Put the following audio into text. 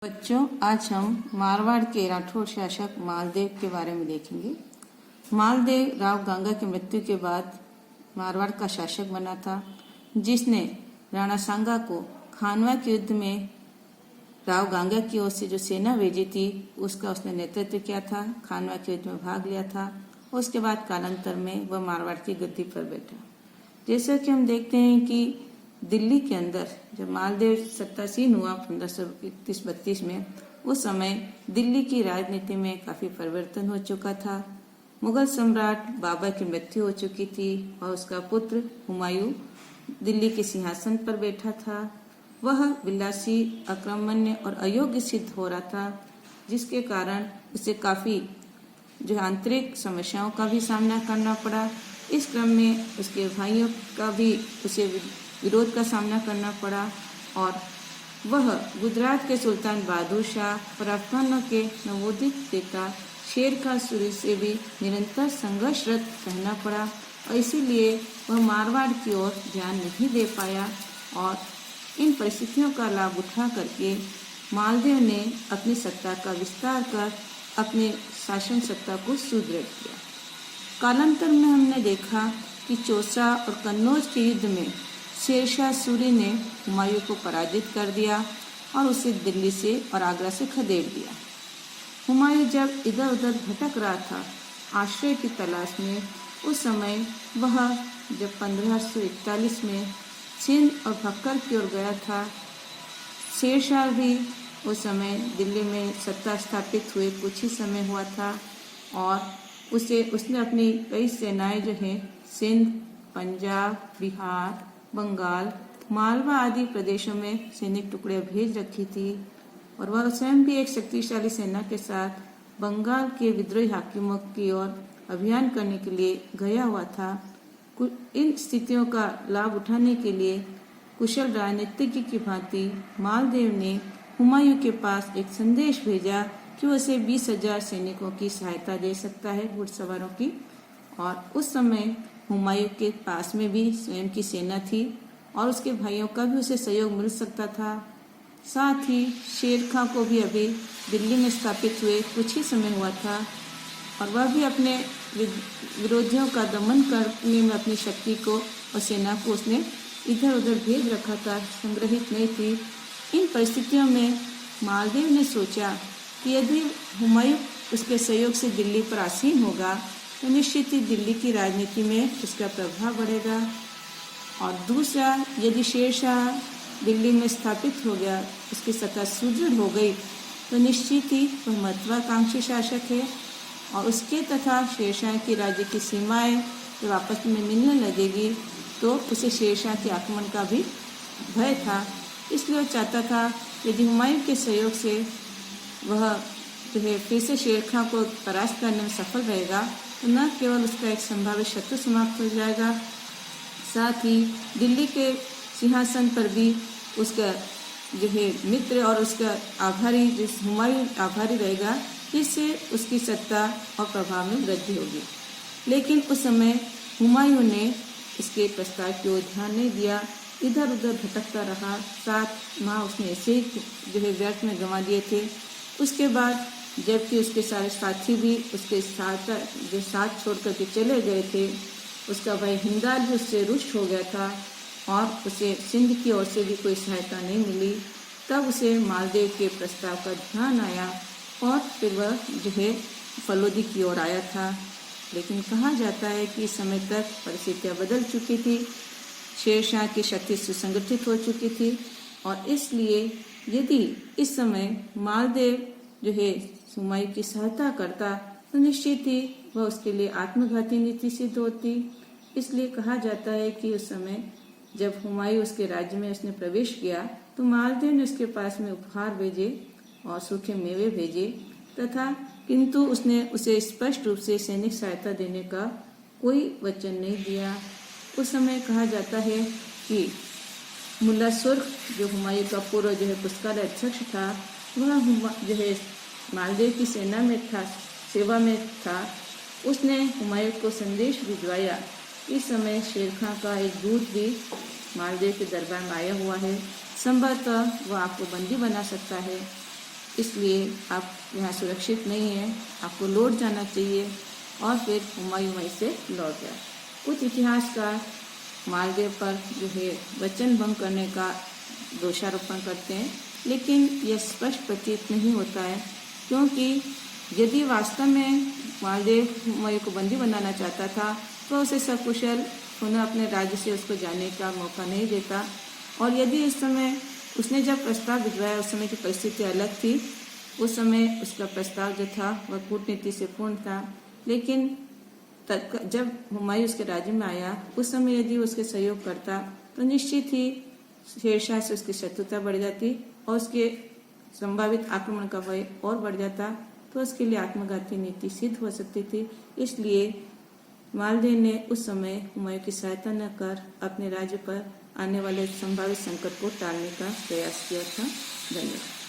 बच्चों, आज हम मारवाड़ के राठौड़ शासक मालदेव के बारे में देखेंगे। मालदेव राव गंगा की मृत्यु के बाद मारवाड़ का शासक बना था, जिसने राणा सांगा को खानवा के युद्ध में राव गंगा की ओर से जो सेना भेजी थी उसका उसने नेतृत्व किया था, खानवा के युद्ध में भाग लिया था। उसके बाद कालांतर में वह मारवाड़ की गद्दी पर बैठा। जैसा कि हम देखते हैं कि दिल्ली के अंदर जब मालदेव सत्तासीन हुआ 1531-32 में, उस समय दिल्ली की राजनीति में काफी परिवर्तन हो चुका था। मुगल सम्राट बाबर की मृत्यु हो चुकी थी और उसका पुत्र हुमायूं दिल्ली के सिंहासन पर बैठा था। वह विलासी, अक्रमण्य और अयोग्य सिद्ध हो रहा था, जिसके कारण उसे काफी आंतरिक समस्याओं का भी सामना करना पड़ा। इस क्रम में उसके भाइयों का भी उसे विरोध का सामना करना पड़ा और वह गुजरात के सुल्तान बहादुर शाह और अफगानों के नवोदित नेता शेर खां सूरी से भी निरंतर संघर्षरत रहना पड़ा और इसीलिए वह मारवाड़ की ओर ध्यान नहीं दे पाया। और इन परिस्थितियों का लाभ उठा करके मालदेव ने अपनी सत्ता का विस्तार कर अपने शासन सत्ता को सुदृढ़ किया। कालांतर में हमने देखा कि चौसा और कन्नौज के युद्ध में शेरशाह सूरी ने हुमायूं को पराजित कर दिया और उसे दिल्ली से और आगरा से खदेड़ दिया। हुमायूं जब इधर उधर भटक रहा था आश्रय की तलाश में, उस समय वह जब 1541 में सिंध और भक्कर की ओर गया था। शेरशाह भी उस समय दिल्ली में सत्ता स्थापित हुए कुछ ही समय हुआ था और उसने अपनी कई सेनाएं जो हैं सिंध, पंजाब, बिहार, बंगाल, मालवा आदि प्रदेशों में सैनिक टुकड़े भेज रखी थी और वह स्वयं भी एक शक्तिशाली सेना के साथ बंगाल के विद्रोही हाकिमों की ओर अभियान करने के लिए गया हुआ था। इन स्थितियों का लाभ उठाने के लिए कुशल राजनीतिज्ञ की भांति मालदेव ने हुमायूं के पास एक संदेश भेजा कि उसे 20,000 सैनिकों की सहायता दे सकता है, घुड़सवारों की। और उस समय हुमायूं के पास में भी स्वयं की सेना थी और उसके भाइयों का भी उसे सहयोग मिल सकता था। साथ ही शेर खां को भी अभी दिल्ली में स्थापित हुए कुछ ही समय हुआ था और वह भी अपने विरोधियों का दमन करने में अपनी शक्ति को और सेना को उसने इधर उधर भेज रखा था, संग्रहित नहीं थी। इन परिस्थितियों में मालदेव ने सोचा कि यदि हुमायूं उसके सहयोग से दिल्ली पर आसीन होगा तो निश्चित ही दिल्ली की राजनीति में उसका प्रभाव बढ़ेगा। और दूसरा, यदि शेरशाह दिल्ली में स्थापित हो गया, उसकी सत्ता सुदृढ़ हो गई, तो निश्चित ही वह महत्वाकांक्षी शासक है और उसके तथा शेरशाह की राज्य की सीमाएं जब आपस में मिलने लगेगी तो उसे शेरशाह के आक्रमण का भी भय था। इसलिए वह चाहता था यदि हुमायूं के सहयोग से वह फिर से शेर खां को परास्त करने में सफल रहेगा तो न केवल उसका एक संभावित शत्रु समाप्त हो जाएगा, साथ ही दिल्ली के सिंहासन पर भी उसका मित्र और उसका आभारी हुमायूं आभारी रहेगा, जिससे उसकी सत्ता और प्रभाव में वृद्धि होगी। लेकिन उस समय हुमायूं ने इसके प्रस्ताव की ओर ध्यान नहीं दिया, इधर उधर भटकता रहा। 7 माह उसने ऐसे ही व्यर्थ में गंवा दिए थे। उसके बाद जबकि उसके सारे साथी भी उसके साथ छोड़ करके चले गए थे, उसका भाई हिंदाल भी उससे रुष्ट हो गया था और उसे सिंध की ओर से भी कोई सहायता नहीं मिली। तब उसे मालदेव के प्रस्ताव का ध्यान आया और फिर वह फलोदी की ओर आया था। लेकिन कहा जाता है कि इस समय तक परिस्थितियाँ बदल चुकी थी, शेरशाह की शक्ति सुसंगठित हो चुकी थी और इसलिए यदि इस समय मालदेव हुमायूं की सहायता करता तो निश्चित ही वह उसके लिए आत्मघाती नीति सिद्ध होती। इसलिए कहा जाता है कि उस समय जब हुमायूं उसके राज्य में उसने प्रवेश किया तो मालदेव ने उसके पास में उपहार भेजे और सूखे मेवे भेजे तथा किंतु उसने उसे स्पष्ट रूप से सैनिक सहायता देने का कोई वचन नहीं दिया। उस समय कहा जाता है कि मुल्ला सुर्ख जो हुमायूं का पूर्व पुस्तकालय अध्यक्ष था, वह मालदेव की सेना में था, सेवा में था। उसने हुमायूं को संदेश भिजवाया। इस समय शेर खां का एक दूत भी मालदेव के दरबार में आया हुआ है, संभवतः वह आपको बंदी बना सकता है। इसलिए आप यहाँ सुरक्षित नहीं हैं, आपको लौट जाना चाहिए। और फिर हुमायूं वहीं से लौट गया। कुछ इतिहासकार मालदेव पर जो है वचन भंग करने का दोषारोपण करते हैं, लेकिन यह स्पष्ट प्रतीत नहीं होता है, क्योंकि यदि वास्तव में मालदेव हुमायूं को बंदी बनाना चाहता था तो उसे सकुशल पुनः अपने राज्य से उसको जाने का मौका नहीं देता। और यदि इस समय उसने जब प्रस्ताव भिजवाया, उस समय की परिस्थिति अलग थी, उस समय उसका प्रस्ताव जो था वह कूटनीति से पूर्ण था। लेकिन जब हुमायूं उसके राज्य में आया, उस समय यदि उसके सहयोग करता तो निश्चित ही शेरशाह से उसकी शत्रुता बढ़ जाती और उसके संभावित आक्रमण का भय और बढ़ जाता, तो उसके लिए आत्मघाती नीति सिद्ध हो सकती थी। इसलिए मालदेव ने उस समय हुमायूं की सहायता न कर अपने राज्य पर आने वाले संभावित संकट को टालने का प्रयास किया था। धन्यवाद।